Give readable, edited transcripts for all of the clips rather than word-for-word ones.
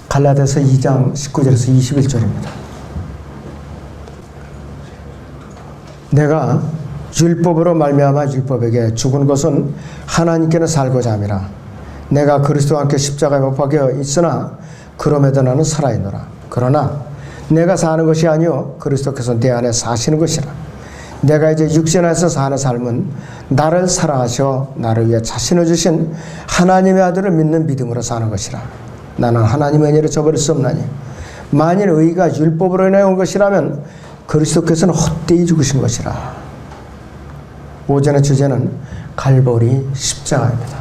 갈라디아서 2장 19절에서 21절입니다. 내가 율법으로 말미암아 율법에게 죽은 것은 하나님께는 살고자 함이라. 내가 그리스도와 함께 십자가에 못 박혀 있으나 그럼에도 나는 살아있노라. 그러나 내가 사는 것이 아니요 그리스도께서 내 안에 사시는 것이라. 내가 이제 육신 안에서 사는 삶은 나를 사랑하셔 나를 위해 자신을 주신 하나님의 아들을 믿는 믿음으로 사는 것이라. 나는 하나님의 은혜를 저버릴 수 없나니 만일 의가 율법으로 인하여 온 것이라면 그리스도께서는 헛되이 죽으신 것이라. 오전의 주제는 갈보리 십자가입니다.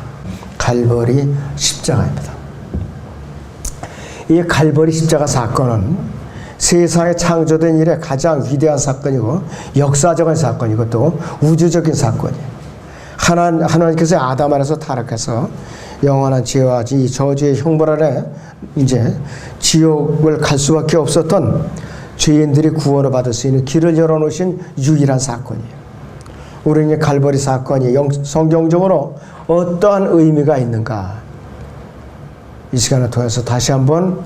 갈보리 십자가입니다. 이 갈보리 십자가 사건은 세상에 창조된 일에 가장 위대한 사건이고 역사적인 사건이고 또 우주적인 사건이에요. 하나님께서 아담 안에서 타락해서 영원한 죄와 이 저주의 형벌 아래 이제 지옥을 갈 수밖에 없었던 죄인들이 구원을 받을 수 있는 길을 열어놓으신 유일한 사건이에요. 우리는 갈보리 사건이 성경적으로 어떠한 의미가 있는가 이 시간을 통해서 다시 한번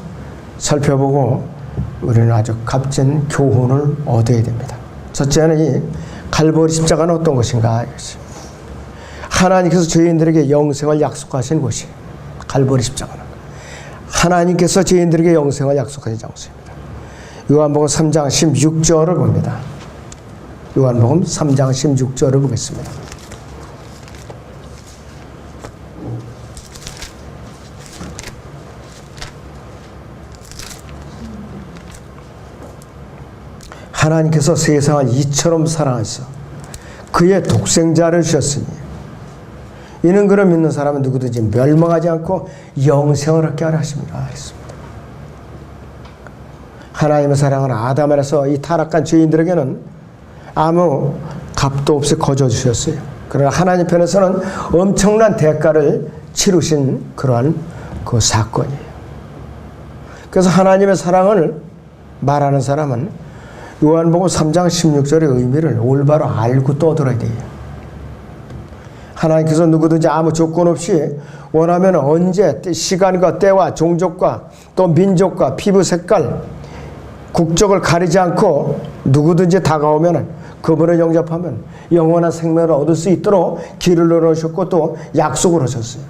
살펴보고 우리는 아주 값진 교훈을 얻어야 됩니다. 첫째는 이 갈보리 십자가는 어떤 것인가 이것이 하나님께서 죄인들에게 영생을 약속하신 곳이에요. 갈보리 십자가는 하나님께서 죄인들에게 영생을 약속하신 장소입니다. 요한복음 3장 16절을 봅니다. 요한복음 3장 16절을 보겠습니다. 하나님께서 세상을 이처럼 사랑하셔 그의 독생자를 주셨으니 이는 그를 믿는 사람은 누구든지 멸망하지 않고 영생을 얻게 하려 하십니다. 하나님의 사랑은 아담 안에서 이 타락한 죄인들에게는 아무 값도 없이 거저 주셨어요. 그러나 하나님 편에서는 엄청난 대가를 치르신 그러한 그 사건이에요. 그래서 하나님의 사랑을 말하는 사람은 요한복음 3장 16절의 의미를 올바로 알고 떠들어야 돼요. 하나님께서 누구든지 아무 조건 없이 원하면 언제 시간과 때와 종족과 또 민족과 피부 색깔 국적을 가리지 않고 누구든지 다가오면 그분을 영접하면 영원한 생명을 얻을 수 있도록 길을 열어주셨고 또 약속을 하셨어요.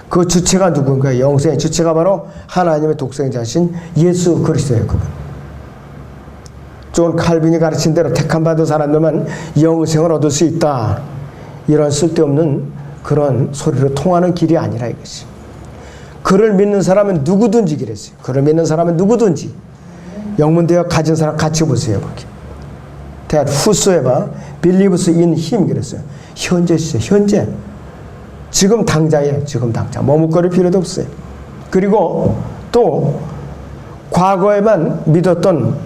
그 주체가 누군가요? 영생의 주체가 바로 하나님의 독생자신 예수 그리스도예요. 그분. 존 칼빈이 가르친 대로 택함 받은 사람들만 영생을 얻을 수 있다. 이런 쓸데없는 그런 소리로 통하는 길이 아니라 이것이. 그를 믿는 사람은 누구든지 그랬어요. 그를 믿는 사람은 누구든지. 영문대역 가진 사람 같이 보세요. That whosoever believes in him 그랬어요. 현재 시제, 현재. 지금 당장이에요. 지금 당장. 머뭇거릴 필요도 없어요. 그리고 또 과거에만 믿었던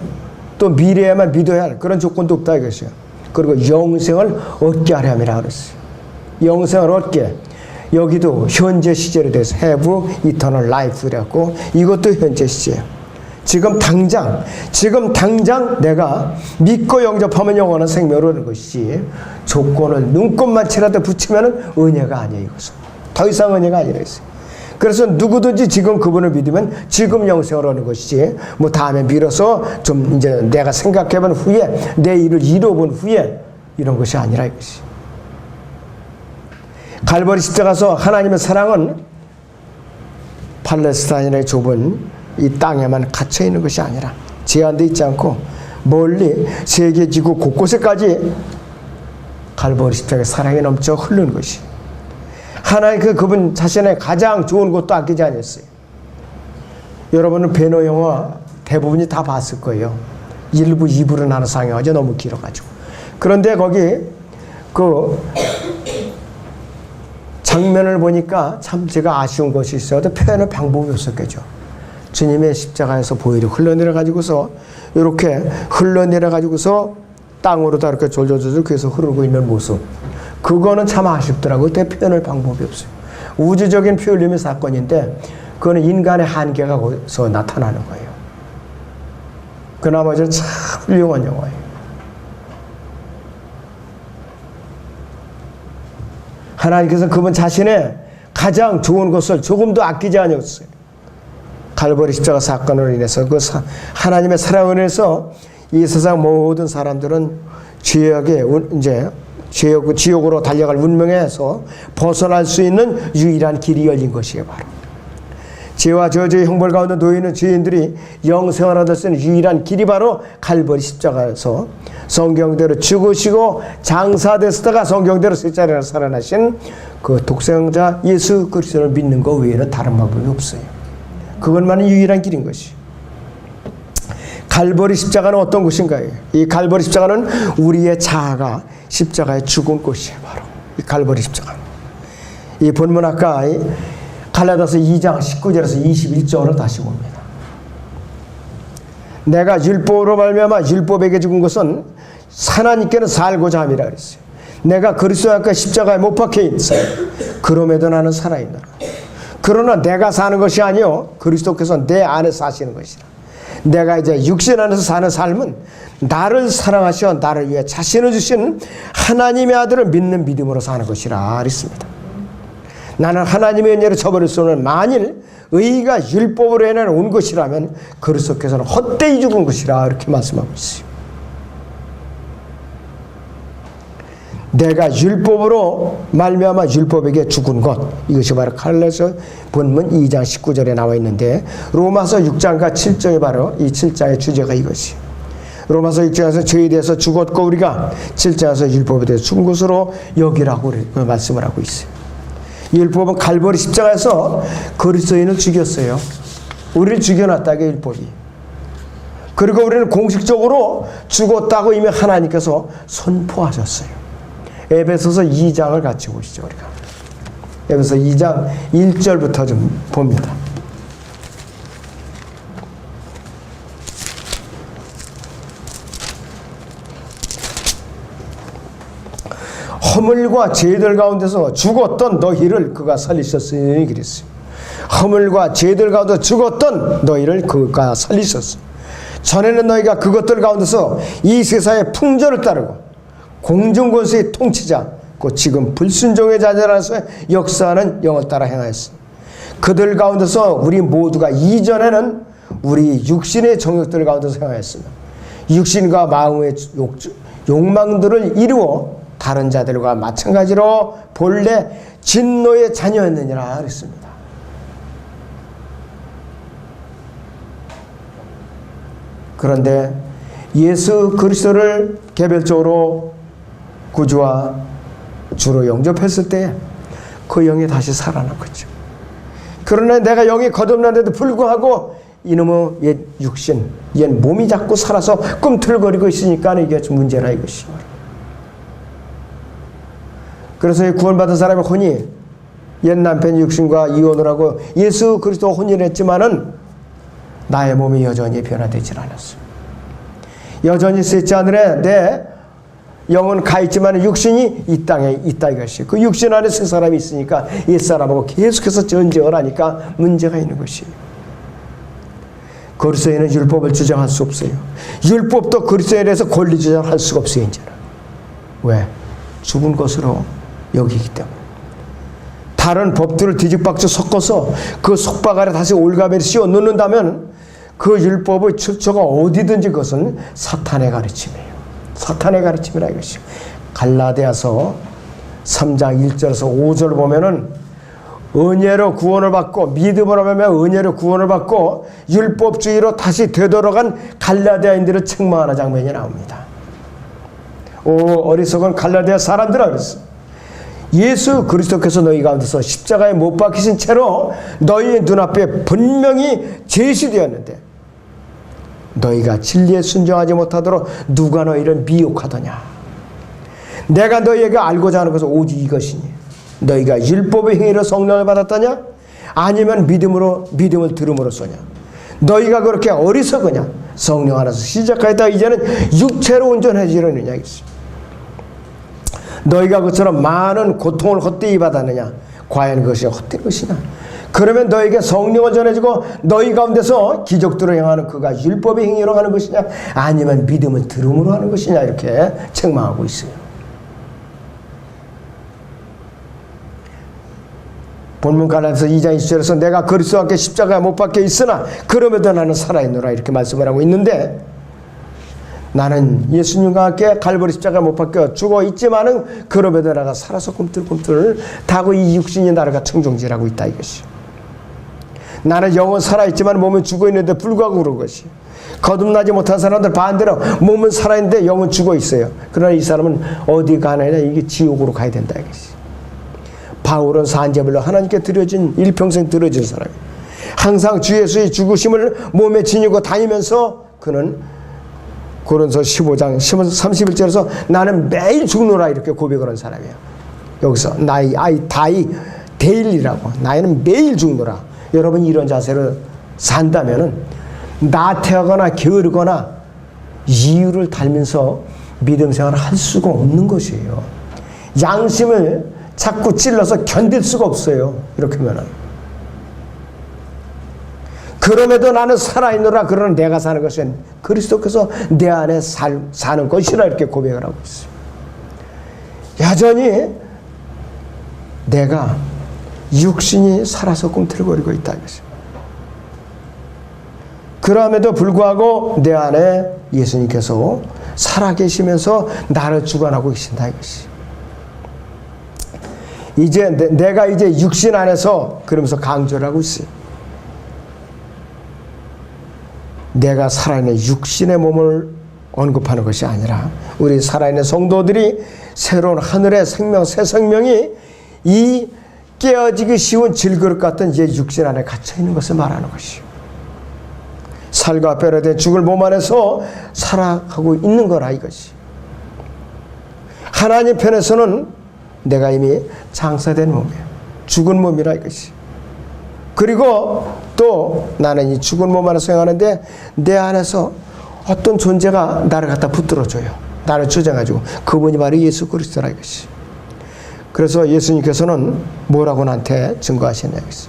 또 미래에만 믿어야 할 그런 조건도 없다 이것이요. 그리고 영생을 얻게 하려함이라 그랬어요. 영생을 얻게. 여기도 현재 시제로 돼서 have eternal life 이라고 이것도 현재 시제예요. 지금 당장 내가 믿고 영접하면 영원한 생명을 얻는 것이지 조건을 눈꽃만치라도 붙이면 은혜가 아니에요. 이것은 더 이상 은혜가 아니라 했어요. 그래서 누구든지 지금 그분을 믿으면 지금 영생을 얻는 것이지 뭐 다음에 미뤄서 좀 이제 내가 생각해본 후에 내 일을 이뤄본 후에 이런 것이 아니라 이것이. 갈보리 십자가에서 하나님의 사랑은 팔레스타인의 좁은 이 땅에만 갇혀 있는 것이 아니라 제한되어 있지 않고 멀리 세계 지구 곳곳에까지 갈보리 십자가의 사랑이 넘쳐 흐르는 것이. 하나님 그분 자신의 가장 좋은 것도 아끼지 않았어요. 여러분은 배너 영화 대부분이 다 봤을 거예요. 1부, 2부로 나눠 상영하죠. 너무 길어가지고. 그런데 거기 그 장면을 보니까 참 제가 아쉬운 것이 있어도 표현할 방법이 없었겠죠. 주님의 십자가에서 보혈이 흘러내려가지고서 이렇게 흘러내려가지고서 땅으로다 이렇게 졸졸졸 계속 흐르고 있는 모습. 그거는 참 아쉽더라고요. 그때 표현할 방법이 없어요. 우주적인 표현림의 사건인데 그거는 인간의 한계가 거기서 나타나는 거예요. 그 나머지는 참 훌륭한 영화예요. 하나님께서 그분 자신의 가장 좋은 것을 조금도 아끼지 않았어요. 갈보리 십자가 사건으로 인해서 하나님의 사랑으로 인해서 이 세상 모든 사람들은 지옥으로 달려갈 운명에서 벗어날 수 있는 유일한 길이 열린 것이에요. 바로 죄와 저주의 형벌 가운데 놓여 있는 죄인들이 영생을 얻을 수 있는 유일한 길이 바로 갈보리 십자가에서 성경대로 죽으시고 장사되시다가 성경대로 셋째 날에 살아나신 그 독생자 예수 그리스도를 믿는 것 외에는 다른 방법이 없어요. 그것만이 유일한 길인 것이. 갈보리 십자가는 어떤 것인가요? 이 갈보리 십자가는 우리의 자아가 십자가에 죽은 것이에요. 바로 이 갈보리 십자가. 이 본문 아까 갈라디아서 2장 19절에서 21절을 다시 봅니다. 내가 율법으로 말미암아 율법에게 죽은 것은 하나님께는 살고자 함이라 그랬어요. 내가 그리스도 앞에 십자가에 못 박혀 있어요. 그럼에도 나는 살아있노라. 그러나 내가 사는 것이 아니요 그리스도께서 내 안에 사시는 것이라. 내가 이제 육신 안에서 사는 삶은 나를 사랑하셔 나를 위해 자신을 주신 하나님의 아들을 믿는 믿음으로 사는 것이라 그랬습니다. 나는 하나님의 은혜로 저버릴 수 없는 만일 의가 율법으로 인해 온 것이라면 그리스도께서는 헛되이 죽은 것이라 이렇게 말씀하고 있어요. 내가 율법으로 말미암아 율법에게 죽은 것, 이것이 바로 갈라디아서 본문 2장 19절에 나와 있는데 로마서 6장과 7장이 바로 이 7장의 주제가 이것이에요. 로마서 6장에서 죄에 대해서 죽었고 우리가 7장에서 율법에 대해서 죽은 것으로 여기라고 말씀을 하고 있어요. 율법은 갈보리 십자가에서 그리스도인을 죽였어요. 우리를 죽여놨다게 율법이. 그리고 우리는 공식적으로 죽었다고 이미 하나님께서 선포하셨어요. 에베소서 2장을 같이 보시죠. 우리가 에베소서 2장 1절부터 좀 봅니다. 허물과 죄들 가운데서 죽었던 너희를 그가 살리셨으니 그랬어요. 허물과 죄들 가운데 죽었던 너희를 그가 살리셨어요. 전에는 너희가 그것들 가운데서 이 세상의 풍조를 따르고 공중권세의 통치자 곧 지금 불순종의 자녀라서 역사하는 영을 따라 행하였어. 그들 가운데서 우리 모두가 이전에는 우리 육신의 정욕들 가운데서 행하였으며 육신과 마음의 욕망들을 이루어 다른 자들과 마찬가지로 본래 진노의 자녀였느니라 그랬습니다. 그런데 예수 그리스도를 개별적으로 구주와 주로 영접했을 때 그 영이 다시 살아난 거죠. 그러나 내가 영이 거듭난데도 불구하고 이놈의 옛 육신, 옛 몸이 자꾸 살아서 꿈틀거리고 있으니까 이게 좀 문제라 이것이. 그래서 구원받은 사람의 혼이 옛 남편 육신과 이혼을 하고 예수 그리스도 혼인을 했지만은 나의 몸이 여전히 변화되질 않았어요. 여전히 셋째 하늘에 내 영은 가 있지만 육신이 이 땅에 있다 이것이. 그 육신 안에 세 사람이 있으니까 옛 사람하고 계속해서 전쟁을 하니까 문제가 있는 것이에요. 그리스도인은 율법을 주장할 수 없어요. 율법도 그리스도에 대해서 권리 주장할 수가 없어요. 이제는. 왜? 죽은 것으로 여기기 때문에. 다른 법들을 뒤죽박죽 섞어서 그 속박 아래 다시 올가매를 씌워 넣는다면 그 율법의 출처가 어디든지 그것은 사탄의 가르침이에요. 사탄의 가르침이라 이것이. 갈라디아서 3장 1절에서 5절 보면은 은혜로 구원을 받고 믿음으로 하면 은혜로 구원을 받고 율법주의로 다시 되돌아간 갈라디아인들을 책망하는 장면이 나옵니다. 오 어리석은 갈라디아 사람들아 그랬어. 예수 그리스도께서 너희 가운데서 십자가에 못 박히신 채로 너희의 눈앞에 분명히 제시되었는데 너희가 진리에 순종하지 못하도록 누가 너희를 미혹하더냐. 내가 너희에게 알고자 하는 것은 오직 이것이니 너희가 율법의 행위로 성령을 받았더냐 아니면 믿음을 들음으로써냐. 너희가 그렇게 어리석으냐. 성령 안에서 시작하였다 이제는 육체로 온전해지려느냐. 너희가 그처럼 많은 고통을 헛되이 받았느냐. 과연 그것이 헛된 것이냐. 그러면 너에게 성령을 전해주고 너희 가운데서 기적들을 행하는 그가 율법의 행위로 하는 것이냐 아니면 믿음을 들음으로 하는 것이냐 이렇게 책망하고 있어요. 본문 갈라디아서 2장 20절에서 내가 그리스도와 함께 십자가에 못 박혀 있으나 그럼에도 나는 살아있노라 이렇게 말씀을 하고 있는데, 나는 예수님과 함께 갈보리 십자가에 못 박혀 죽어 있지만은 그럼에도 내가 살아서 꿈틀꿈틀 다고 이 육신이 나를 청종질하고 있다 이것이. 나는 영은 살아있지만 몸은 죽어 있는데 불구하고 그런 것이. 거듭나지 못한 사람들 반대로 몸은 살아있는데 영은 죽어 있어요. 그러나 이 사람은 어디 가느냐, 이게 지옥으로 가야 된다 이것이. 바울은 산재물로 하나님께 드려진, 일평생 드려진 사람이에요. 항상 주 예수의 죽으심을 몸에 지니고 다니면서 그는 고린도서 15장 31절에서 나는 매일 죽노라 이렇게 고백을 한 사람이에요. 여기서 I die daily라고, 나는 매일 죽노라. 여러분 이런 자세로 산다면은 나태하거나 게으르거나 이유를 달면서 믿음 생활을 할 수가 없는 것이에요. 양심을 자꾸 찔러서 견딜 수가 없어요. 이렇게 하면은. 그럼에도 나는 살아있노라. 그러나 내가 사는 것은 그리스도께서 내 안에 사는 것이라 이렇게 고백을 하고 있어요. 여전히 내가 육신이 살아서 꿈틀거리고 있다 이것입니다. 그럼에도 불구하고 내 안에 예수님께서 살아계시면서 나를 주관하고 계신다 이것이. 이제 내가 이제 육신 안에서 그러면서 강조를 하고 있어요. 내가 살아있는 육신의 몸을 언급하는 것이 아니라 우리 살아있는 성도들이 새로운 하늘의 생명, 새 생명이 이 깨어지기 쉬운 질그릇 같은 이제 육신 안에 갇혀있는 것을 말하는 것이요. 살과 뼈로 된 죽을 몸 안에서 살아가고 있는 거라 이것이. 하나님 편에서는 내가 이미 장사된 몸이에요. 죽은 몸이라 이것이. 그리고 또 나는 이 죽은 몸 안에서 행하는데 내 안에서 어떤 존재가 나를 갖다 붙들어줘요. 나를 주장해주고, 그분이 바로 예수 그리스도라 이것이. 그래서 예수님께서는 뭐라고 나한테 증거하시냐 이것이.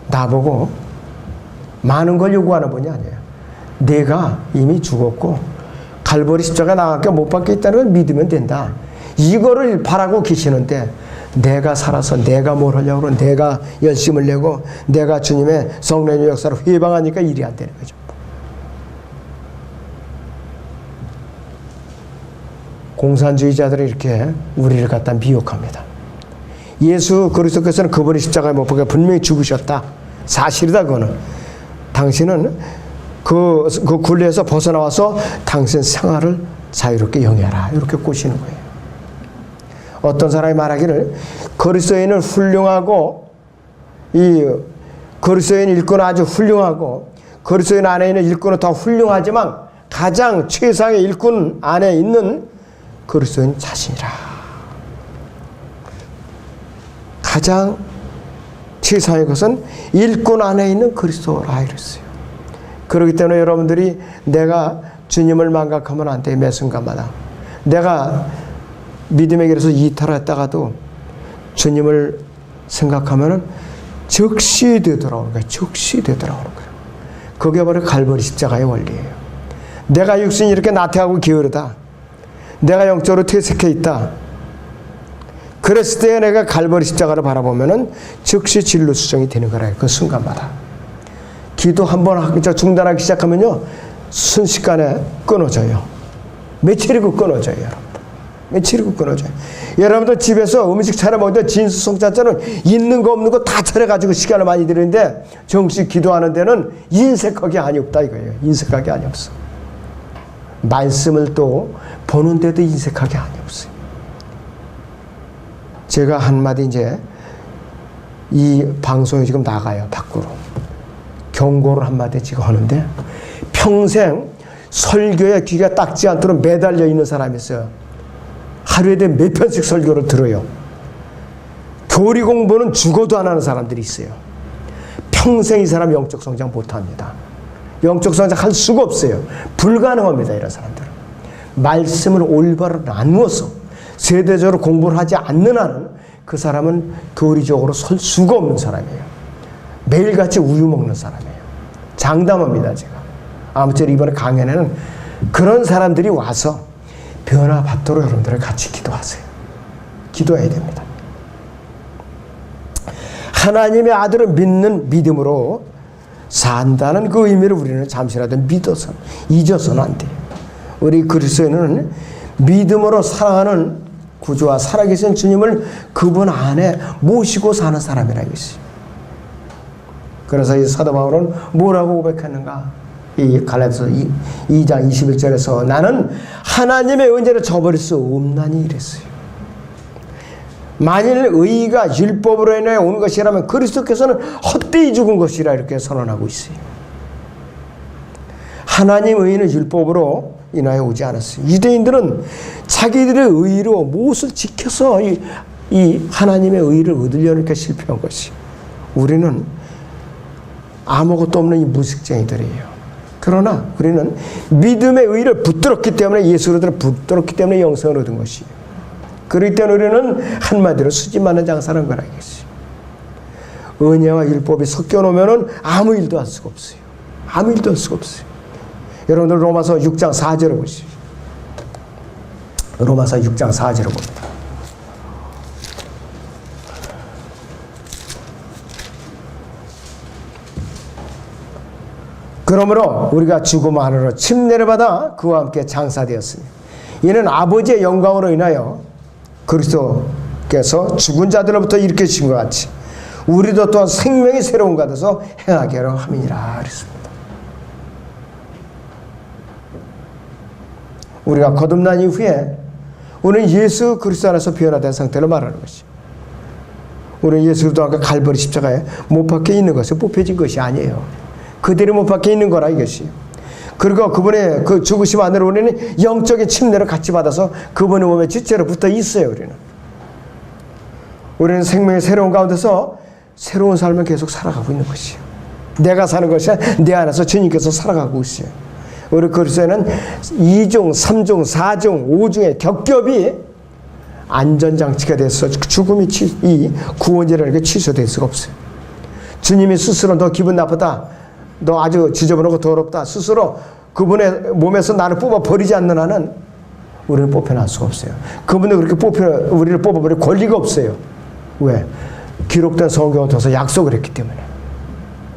나보고 많은 걸 요구하는 분이 아니에요. 내가 이미 죽었고 갈보리 십자가에 나가게 못 박혀 있다는 걸 믿으면 된다. 이거를 바라고 계시는데 내가 살아서 내가 뭘 하려고 그러고 내가 열심을 내고 내가 주님의 성령의 역사를 회방하니까 일이 안 되는 거죠. 공산주의자들이 이렇게 우리를 갖다 미혹합니다. 예수 그리스도께서는 그분이 십자가에 못 박혀 분명히 죽으셨다. 사실이다 그거는. 당신은 그 굴레에서 벗어나와서 당신 생활을 자유롭게 영위하라. 이렇게 꼬시는 거예요. 어떤 사람이 말하기를 그리스도인은 훌륭하고 이 그리스도인 일꾼은 아주 훌륭하고 그리스도인 안에 있는 일꾼은 더 훌륭하지만 가장 최상의 일꾼 안에 있는 그리스도인 자신이라. 가장 최상의 것은 일꾼 안에 있는 그리스도라 이랬어요. 그렇기 때문에 여러분들이 내가 주님을 망각하면 안 돼. 매 순간마다. 내가 믿음의 길에서 이탈했다가도 주님을 생각하면은 즉시 되돌아오는 거예요. 즉시 되돌아오는 거예요. 그게 바로 갈보리 십자가의 원리예요. 내가 육신이 이렇게 나태하고 게으르다. 내가 영적으로 퇴색해 있다. 그랬을 때 내가 갈보리 십자가를 바라보면은 즉시 진로 수정이 되는 거라요. 그 순간마다. 기도 한번 중단하기 시작하면요, 순식간에 끊어져요. 며칠이고 끊어져요, 여러분. 며칠이고 끊어져요. 여러분들 집에서 음식 차려 먹을 때 진수성찬자는 있는 거 없는 거 다 차려가지고 시간을 많이 들이는데 정식 기도하는 데는 인색하게 아니 없다 이거예요. 인색하게 아니 없어. 말씀을 또 보는데도 인색하게 아니 없어요. 제가 한마디 이제 이 방송이 지금 나가요, 밖으로. 경고를 한마디 지금 하는데 평생 설교에 귀가 닦지 않도록 매달려 있는 사람이 있어요. 하루에 몇 편씩 설교를 들어요. 교리 공부는 죽어도 안 하는 사람들이 있어요. 평생 이 사람 영적 성장 못합니다. 영적 성장 할 수가 없어요. 불가능합니다, 이런 사람들은. 말씀을 올바로 나누어서 세대적으로 공부를 하지 않는 한은 그 사람은 교리적으로 설 수가 없는 사람이에요. 매일같이 우유 먹는 사람이에요. 장담합니다, 제가. 아무쪼록 이번에 강연에는 그런 사람들이 와서 변화받도록 여러분들을 같이 기도하세요. 기도해야 됩니다. 하나님의 아들을 믿는 믿음으로 산다는 그 의미를 우리는 잠시라도 잊어서는 안 돼요. 우리 그리스도인은 믿음으로 살아가는 구주와 살아계신 주님을 그분 안에 모시고 사는 사람이라 이것이. 그래서 이 사도 바울은 뭐라고 고백했는가? 이 갈라디아서 2장 21절에서 나는 하나님의 은혜를 저버릴 수 없나니 이랬어요. 만일 의가 율법으로 인해 온 것이라면 그리스도께서는 헛되이 죽은 것이라 이렇게 선언하고 있어요. 하나님 의는 율법으로 인하여 오지 않았어요. 유대인들은 자기들의 의로 무엇을 지켜서 이 하나님의 의를 얻으려니까 실패한 것이. 우리는 아무것도 없는 이 무식쟁이들이에요. 그러나 우리는 믿음의 의를 붙들었기 때문에, 예수로들은 붙들었기 때문에 영생을 얻은 것이에요. 그렇기 때문에 우리는 한마디로 수지 맞는 장사라는 걸 알겠어요. 은혜와 율법이 섞여 놓으면 아무 일도 할 수가 없어요. 아무 일도 할 수가 없어요. 여러분들 로마서 6장 4절을 보시죠. 로마서 6장 4절을 봅니다. 그러므로 우리가 죽음만으로 침례를 받아 그와 함께 장사되었으니 이는 아버지의 영광으로 인하여 그리스도께서 죽은 자들로부터 일으키신 것 같이 우리도 또한 생명이 새로운 것 같아서 행하게 하려 함이니라 그랬습니다. 우리가 거듭난 이후에 우리는 예수 그리스도 안에서 변화된 상태로 말하는 것이죠. 우리는 예수 그리스도와 갈보리 십자가에 못 박혀 있는 것은 뽑혀진 것이 아니에요. 그대로 못 박혀 있는 거라 이것이. 그리고 그분의 그 죽으심 안으로 우리는 영적인 침례를 같이 받아서 그분의 몸에 지체로 붙어 있어요. 우리는 생명의 새로운 가운데서 새로운 삶을 계속 살아가고 있는 것이에요. 내가 사는 것이 아니라 내 안에서 주님께서 살아가고 있어요. 우리 그리스도에는 2중, 3중, 4중, 5중의 겹겹이 안전장치가 돼서 죽음이 이 구원이라는 게 취소될 수가 없어요. 주님이 스스로 너 기분 나쁘다, 너 아주 지저분하고 더럽다, 스스로 그분의 몸에서 나를 뽑아버리지 않는 한은 우리는 뽑혀날 수가 없어요. 그분도 그렇게 우리를 뽑아버릴 권리가 없어요. 왜? 기록된 성경을 통해서 약속을 했기 때문에.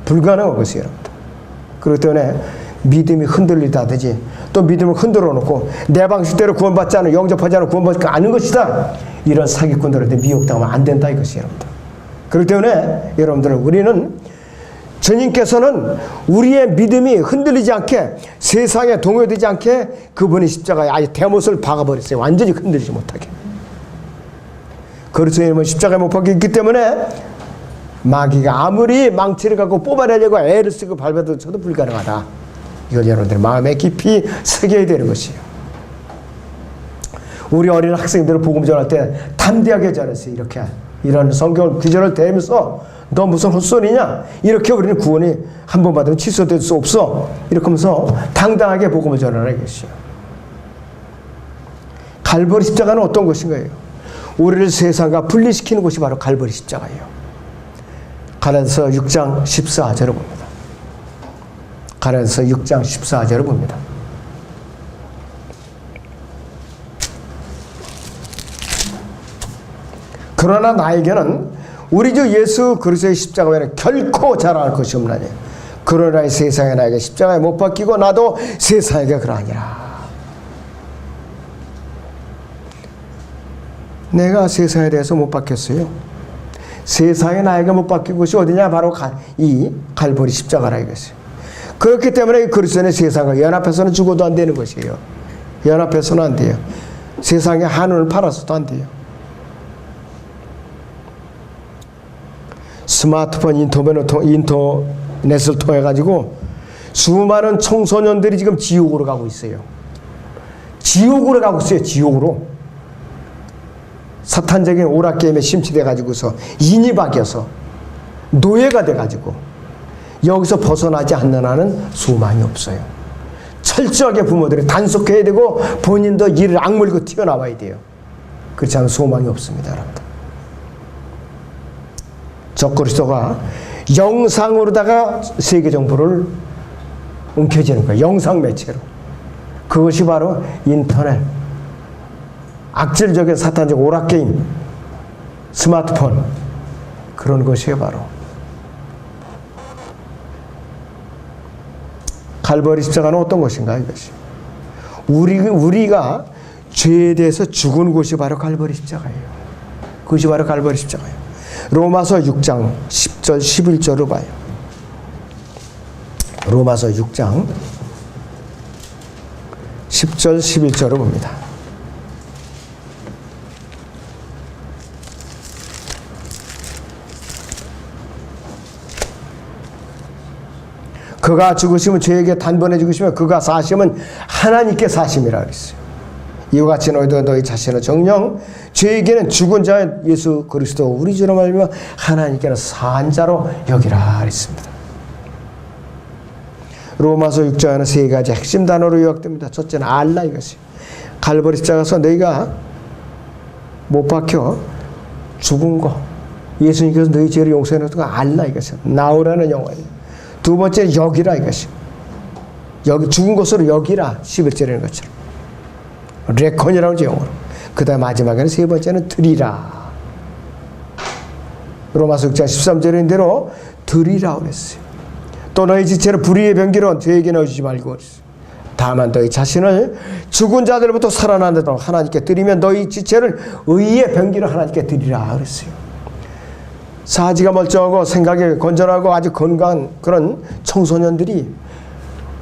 불가능한 것이에요, 여러분들. 그렇기 때문에 믿음이 흔들리다든지 또 믿음을 흔들어 놓고 내 방식대로 구원받지 않은, 영접하지 않은 구원받지 않은 것이다, 이런 사기꾼들한테 미혹당하면 안 된다 이것이 여러분들. 그렇기 때문에 여러분들, 우리는 주님께서는 우리의 믿음이 흔들리지 않게, 세상에 동요되지 않게 그분이 십자가에 아예 대못을 박아버렸어요. 완전히 흔들리지 못하게. 그리스도님은 십자가에 못 박혔기 때문에 마귀가 아무리 망치를 갖고 뽑아내려고 애를 쓰고 밟아도 저도 불가능하다. 이걸 여러분들 마음에 깊이 새겨야 되는 것이에요. 우리 어린 학생들을 복음 전할 때 담대하게 전했어요. 이렇게 이런 성경 구절을 대면서 너 무슨 헛소리냐? 이렇게 우리는 구원이 한 번 받으면 취소될 수 없어. 이렇게 하면서 당당하게 복음을 전하는 것이에요. 갈보리 십자가는 어떤 것인가요? 우리를 세상과 분리시키는 것이 바로 갈보리 십자가예요. 갈라디아서 6장 14절을 봅니다. 갈라디아서 6장 14절을 봅니다. 그러나 나에게는 우리 주 예수 그리스도의 십자가 외에는 결코 자랑할 것이 없나니 그러나 이 세상에 나에게 십자가에 못 박히고 나도 세상에게 그러하니라. 내가 세상에 대해서 못 박혔어요. 세상에 나에게 못 박힌 것이 어디냐? 바로 이 갈보리 십자가라 이것이에요. 그렇기 때문에 그리스도는 세상과 연합해서는 죽어도 안 되는 것이에요. 연합해서는 안 돼요. 세상에 한운을 팔아서도 안 돼요. 스마트폰 인터넷을 통해 가지고 수많은 청소년들이 지금 지옥으로 가고 있어요. 지옥으로 가고 있어요. 지옥으로. 사탄적인 오락게임에 심취돼 가지고서 인이 박여서 노예가 돼 가지고 여기서 벗어나지 않는 한은 소망이 없어요. 철저하게 부모들이 단속해야 되고 본인도 이를 악물고 튀어나와야 돼요. 그렇지 않으면 소망이 없습니다, 여러분들. 적그리스도가 영상으로다가 세계 정보를 움켜쥐는 거예요. 영상 매체로. 그것이 바로 인터넷, 악질적인 사탄적 오락게임, 스마트폰, 그런 것이에요. 바로 갈보리 십자가는 어떤 것인가 이것이. 우리가 죄에 대해서 죽은 곳이 바로 갈보리 십자가예요. 그것이 바로 갈보리 십자가예요. 로마서 6장 10절 11절을 봐요. 로마서 6장 10절 11절을 봅니다. 그가 죽으시면 죄에게 단번에 죽으시며 그가 사심은 하나님께 사심이라 그랬어요. 이와 같이 너희도 너희 자신을 정녕 죄에게는 죽은 자 예수 그리스도 우리 주로 말미암아 하나님께는 산 자로 여기라 그랬습니다. 로마서 6장에는 세 가지 핵심 단어로 요약됩니다. 첫째는 알라 이것이. 갈보리 십자가에서 너희가 못 박혀 죽은 거 예수님께서 너희 죄를 용서해 놓은 거 알라 이것이. 나오라는 영어예요. 두 번째는 여기라 이것이. 여기 죽은 것으로 여기라 11절에는 것처럼. 레콘이라고 하죠 영어로. 그 다음 마지막에는 세 번째는 드리라. 로마서 6장 13절인 대로 드리라 그랬어요. 또 너희 지체를 불의의 병기로 죄에게 넣어주지 말고 그랬어요. 다만 너희 자신을 죽은 자들로부터 살아난다고 하나님께 드리면 너희 지체를 의의 병기로 하나님께 드리라 그랬어요. 사지가 멀쩡하고 생각이 건전하고 아주 건강한 그런 청소년들이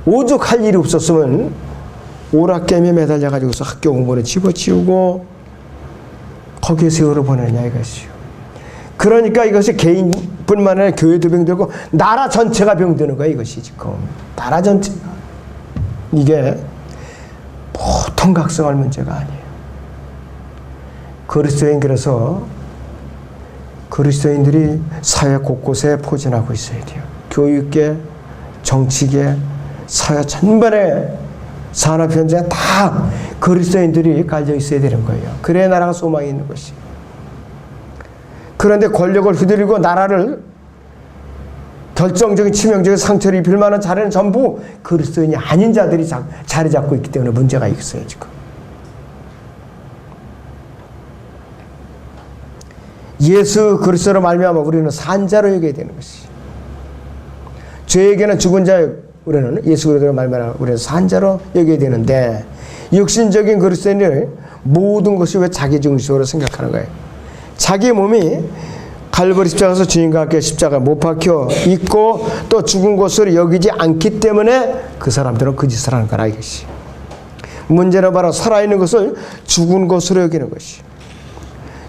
오죽 할 일이 없었으면 오락게임에 매달려가지고서 학교 공부를 집어치우고 거기에 세월을 보내냐 이것이요. 그러니까 이것이 개인뿐만 아니라 교회도 병들고 나라 전체가 병드는 거야 이것이 지금. 나라 전체가. 이게 보통 각성할 문제가 아니에요. 그리스도인 그래서 그리스도인들이 사회 곳곳에 포진하고 있어야 돼요. 교육계, 정치계, 사회 전반에 산업 현장에 다 그리스도인들이 깔려 있어야 되는 거예요. 그래야 나라가 소망이 있는 것이. 그런데 권력을 휘두르고 나라를 결정적인 치명적인 상처를 입힐 만한 자리는 전부 그리스도인이 아닌 자들이 자리 잡고 있기 때문에 문제가 있어요 지금. 예수 그리스도로 말미암아 우리는 산자로 여겨야 되는 것이. 죄에게는 죽은 자 우리는 예수 그리스도로 말미암아 우리는 산자로 여겨야 되는데 육신적인 그리스도인을 모든 것이 왜 자기 중심으로 생각하는 거예요. 자기 몸이 갈보리 십자가에서 주님과 함께 십자가 못 박혀 있고 또 죽은 것으로 여기지 않기 때문에 그 사람들은 그 짓을 하는 거라 이것이. 문제는 바로 살아있는 것을 죽은 것으로 여기는 것이.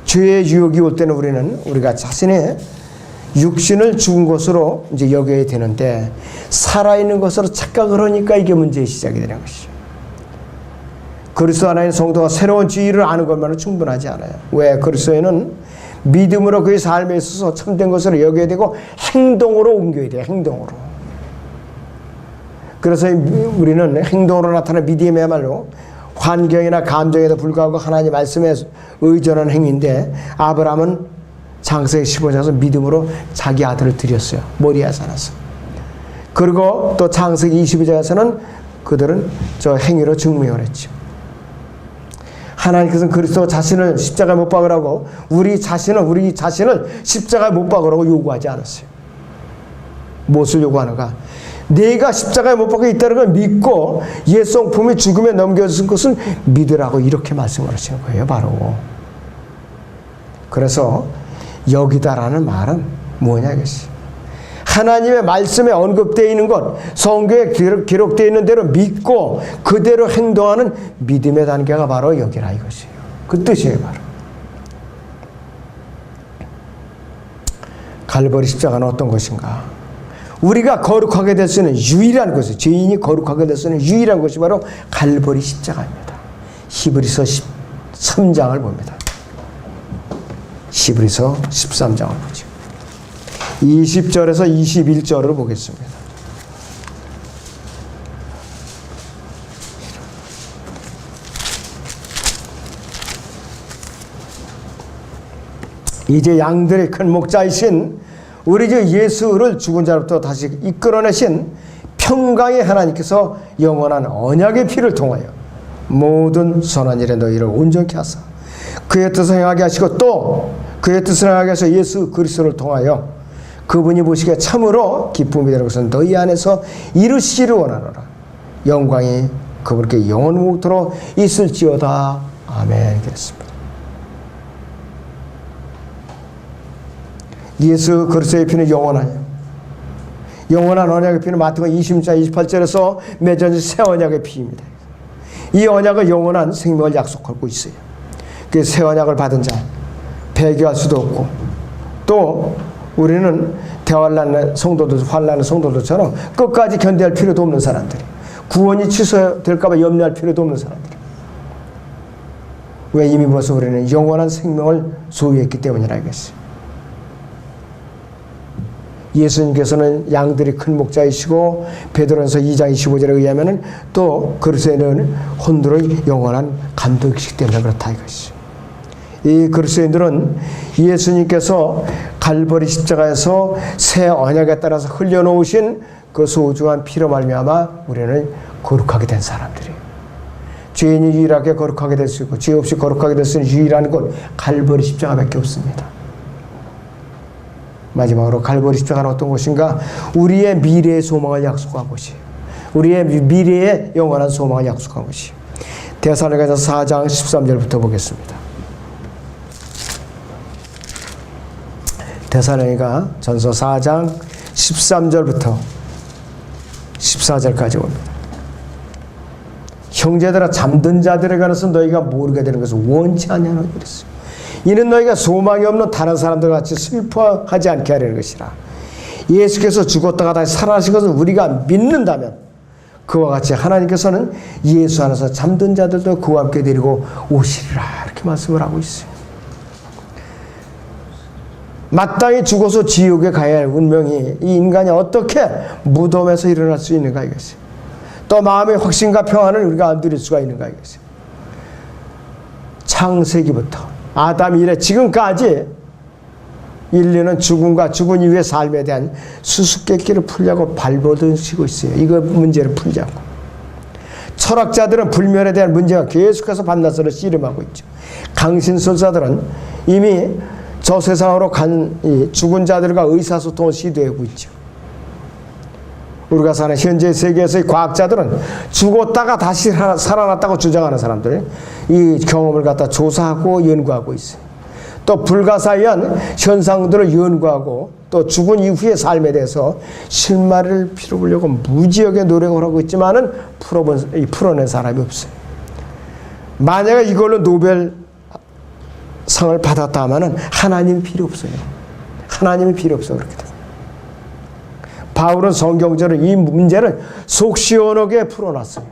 죄의 유혹이 올 때는 우리가 자신의 육신을 죽은 것으로 이제 여겨야 되는데 살아있는 것으로 착각을 하니까 이게 문제의 시작이 되는 것이죠. 그리스도 안에 있는 성도가 새로운 진리를 아는 것만은 충분하지 않아요. 왜? 그리스도인은 믿음으로 그의 삶에 있어서 참된 것으로 여겨야 되고 행동으로 옮겨야 돼요. 행동으로. 그래서 우리는 행동으로 나타나는 믿음이야말로 환경이나 감정에도 불구하고 하나님 말씀에 의존하는 행위인데 아브라함은 창세기 15장에서 믿음으로 자기 아들을 드렸어요. 모리아 산에서. 그리고 또 창세기 22장에서는 그들은 저 행위로 증명을 했죠. 하나님께서는 그리스도 자신을 십자가에 못 박으라고 우리 자신을 십자가에 못 박으라고 요구하지 않았어요. 무엇을 요구하는가? 내가 십자가에 못 박혀 있다는 걸 믿고 옛 성품이 죽음에 넘겨진 것을 믿으라고 이렇게 말씀을 하시는 거예요. 바로. 그래서 여기다라는 말은 뭐냐 이것이. 하나님의 말씀에 언급되어 있는 것, 성경에 기록되어 있는 대로 믿고 그대로 행동하는 믿음의 단계가 바로 여기라 이것이에요. 그 뜻이에요. 바로. 갈보리 십자가는 어떤 것인가? 우리가 거룩하게 될 수 있는 유일한 것이, 죄인이 거룩하게 될 수 있는 유일한 것이 바로 갈보리 십자가입니다. 히브리서 13장을 봅니다. 히브리서 13장을 보죠. 20절에서 21절을 보겠습니다. 이제 양들의 큰 목자이신 우리 주 예수를 죽은 자로부터 다시 이끌어내신 평강의 하나님께서 영원한 언약의 피를 통하여 모든 선한 일에 너희를 온전케 하사 그의 뜻을 행하게 하시고 또 그의 뜻을 행하기 위해서 예수 그리스도를 통하여 그분이 보시기에 참으로 기쁨이 되는 것은 너희 안에서 이루시기를 원하노라. 영광이 그분께 영원토록 있을지어다. 아멘. 그랬습니다. 예수 그리스도의 피는 영원하냐. 영원한 언약의 피는 마태복음 26장 28절에서 맺어진 새 언약의 피입니다. 이 언약은 영원한 생명을 약속하고 있어요. 그 새 언약을 받은 자 배교할 수도 없고, 또 우리는 대환난 성도들, 환난의 성도들처럼 끝까지 견뎌할 필요도 없는 사람들이, 구원이 취소될까 봐 염려할 필요도 없는 사람들이. 왜? 이미 벌써 우리는 영원한 생명을 소유했기 때문이라 이것이. 예수님께서는 양들이 큰 목자이시고, 베드로전서 2장 25절에 의하면 또 그리스도인은 혼들의 영원한 감독이시기 때문에 그렇다 이것이. 이 그리스도인들은 예수님께서 갈보리 십자가에서 새 언약에 따라서 흘려놓으신 그 소중한 피로 말미암아 우리는 거룩하게 된 사람들이에요. 죄인이 유일하게 거룩하게 될 수 있고 죄 없이 거룩하게 될 수 있는 유일한 곳 갈보리 십자가밖에 없습니다. 마지막으로 갈보리 십자가는 어떤 곳인가? 우리의 미래의 소망을 약속한 곳이에요. 우리의 미래의 영원한 소망을 약속한 곳이에요. 데살로니가서 4장 13절부터 보겠습니다. 데살로니가 전서 4장 13절부터 14절까지 옵니다. 형제들아, 잠든 자들에 관해서 너희가 모르게 되는 것을 원치 않냐고 그랬어요. 이는 너희가 소망이 없는 다른 사람들 같이 슬퍼하지 않게 하려는 것이라. 예수께서 죽었다가 다시 살아나신 것을 우리가 믿는다면 그와 같이 하나님께서는 예수 안에서 잠든 자들도 그와 함께 데리고 오시리라. 이렇게 말씀을 하고 있어요. 마땅히 죽어서 지옥에 가야 할 운명이 이 인간이 어떻게 무덤에서 일어날 수 있는가 이것이. 또 마음의 확신과 평안을 우리가 안 누릴 수가 있는가 이것이. 창세기부터 아담 이래 지금까지 인류는 죽음과 죽은 이후의 삶에 대한 수수께끼를 풀려고 발버둥치고 있어요. 이거 문제를 풀자고. 철학자들은 불멸에 대한 문제가 계속해서 밤낮으로 씨름하고 있죠. 강신술사들은 이미 저 세상으로 간 이 죽은 자들과 의사소통을 시도하고 있죠. 우리가 사는 현재 세계에서의 과학자들은 죽었다가 다시 살아났다고 주장하는 사람들, 이 경험을 갖다 조사하고 연구하고 있어요. 또 불가사의한 현상들을 연구하고 또 죽은 이후의 삶에 대해서 실마리를 풀어보려고 무지하게 노력을 하고 있지만은 풀어낸 사람이 없어요. 만약에 이걸로 노벨 상을 받았다 하면은 하나님 필요 없어요. 하나님이 필요 없어. 그렇게 돼요. 바울은 성경적으로 이 문제를 속 시원하게 풀어놨어요.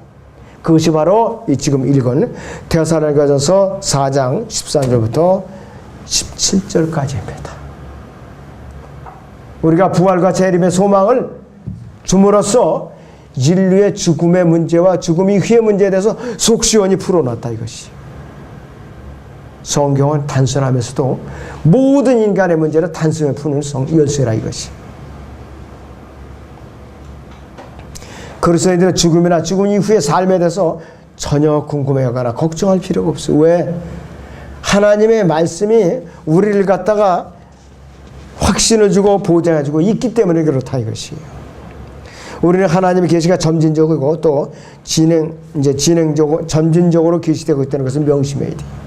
그것이 바로 이 지금 읽은 데살로니가전서 4장 13절부터 17절까지입니다. 우리가 부활과 재림의 소망을 줌으로써 인류의 죽음의 문제와 죽음 이후의 문제에 대해서 속 시원히 풀어놨다 이것이. 성경은 단순하면서도 모든 인간의 문제를 단순히 푸는 열쇠라 이것이. 그리스도인들은 죽음이나 죽음 이후의 삶에 대해서 전혀 궁금해하거나 걱정할 필요가 없어요. 왜? 하나님의 말씀이 우리를 갖다가 확신을 주고 보장해주고 있기 때문에 그렇다 이것이에요. 우리는 하나님의 계시가 점진적이고 또 진행적으로 점진적으로 계시되고 있다는 것을 명심해야 돼요.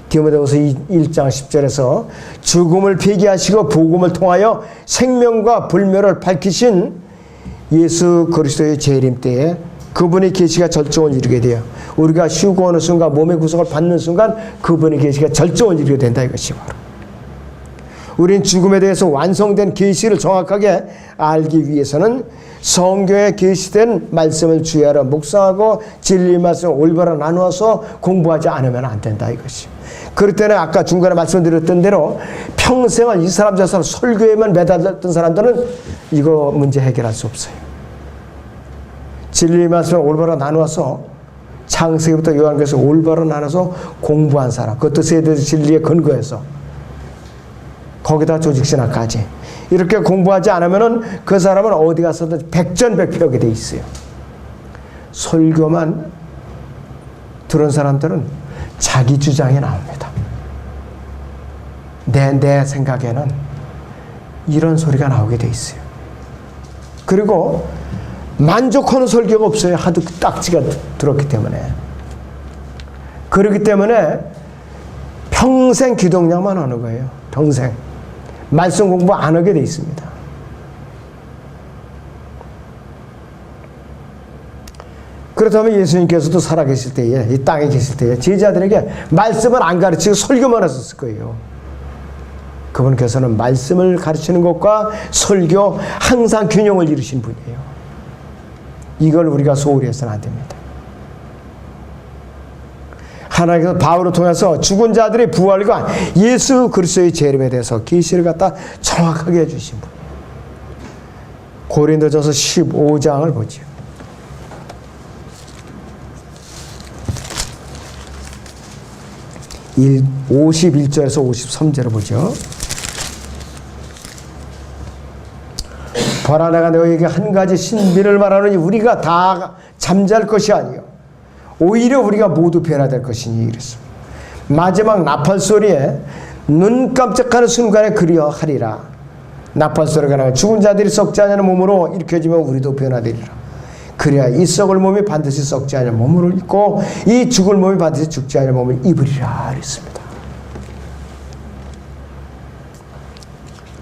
디모데후서 1장 10절에서 죽음을 폐기하시고 복음을 통하여 생명과 불멸을 밝히신 예수 그리스도의 재림 때에 그분의 계시가 절정을 이루게 돼요. 우리가 쉬고 오는 순간, 몸의 구속을 받는 순간 그분의 계시가 절정을 이루게 된다 이것이 바로. 우리는 죽음에 대해서 완성된 계시를 정확하게 알기 위해서는 성경에 계시된 말씀을 주의하러 묵상하고 진리의 말씀을 올바로 나누어서 공부하지 않으면 안 된다 이것이. 그럴 때는 아까 중간에 말씀드렸던 대로 평생을 이 사람 저 사람 설교에만 매달렸던 사람들은 이거 문제 해결할 수 없어요. 진리의 말씀을 올바로 나누어서 창세기부터 요한계시서 올바로 나눠서 공부한 사람, 그것도 세대 진리의 근거에서 거기다 조직신학까지 이렇게 공부하지 않으면은 그 사람은 어디 가서든 백전백패하게 돼 있어요. 설교만 들은 사람들은 자기 주장이 나옵니다. 내 생각에는 이런 소리가 나오게 돼 있어요. 그리고 만족하는 설교가 없어요. 하도 딱지가 들었기 때문에. 그렇기 때문에 평생 기독량만 하는 거예요. 평생. 말씀 공부 안 하게 돼 있습니다. 그렇다면 예수님께서도 살아계실 때에, 이 땅에 계실 때에 제자들에게 말씀을 안 가르치고 설교만 하셨을 거예요. 그분께서는 말씀을 가르치는 것과 설교 항상 균형을 이루신 분이에요. 이걸 우리가 소홀히 해서는 안 됩니다. 하나님께서 바울을 통해서 죽은 자들의 부활과 예수 그리스도의 재림에 대해서 계시를 갖다 정확하게 해주신 분. 고린도전서 15장을 보죠. 51절에서 53절을 보죠. 보라, 내가 너희에게 한 가지 신비를 말하노니 우리가 다 잠잘 것이 아니요 오히려 우리가 모두 변화될 것이니 이랬습니다. 마지막 나팔 소리에 눈 깜짝하는 순간에 그리하리라. 나팔 소리가 나면 죽은 자들이 썩지 않는 몸으로 일으켜지면 우리도 변화되리라. 그래야 이 썩을 몸이 반드시 썩지 않을 몸으로 입고 이 죽을 몸이 반드시 죽지 않을 몸을 입으리라 그랬습니다.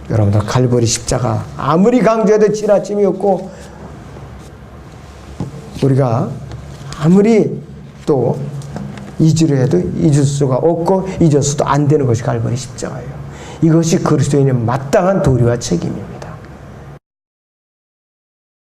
여러분들, 갈보리 십자가 아무리 강조해도 지나침이 없고 우리가 아무리 또 잊으려 해도 잊을 수가 없고 잊어서도 안 되는 것이 갈보리 십자가예요. 이것이 그리스도인의 마땅한 도리와 책임입니다.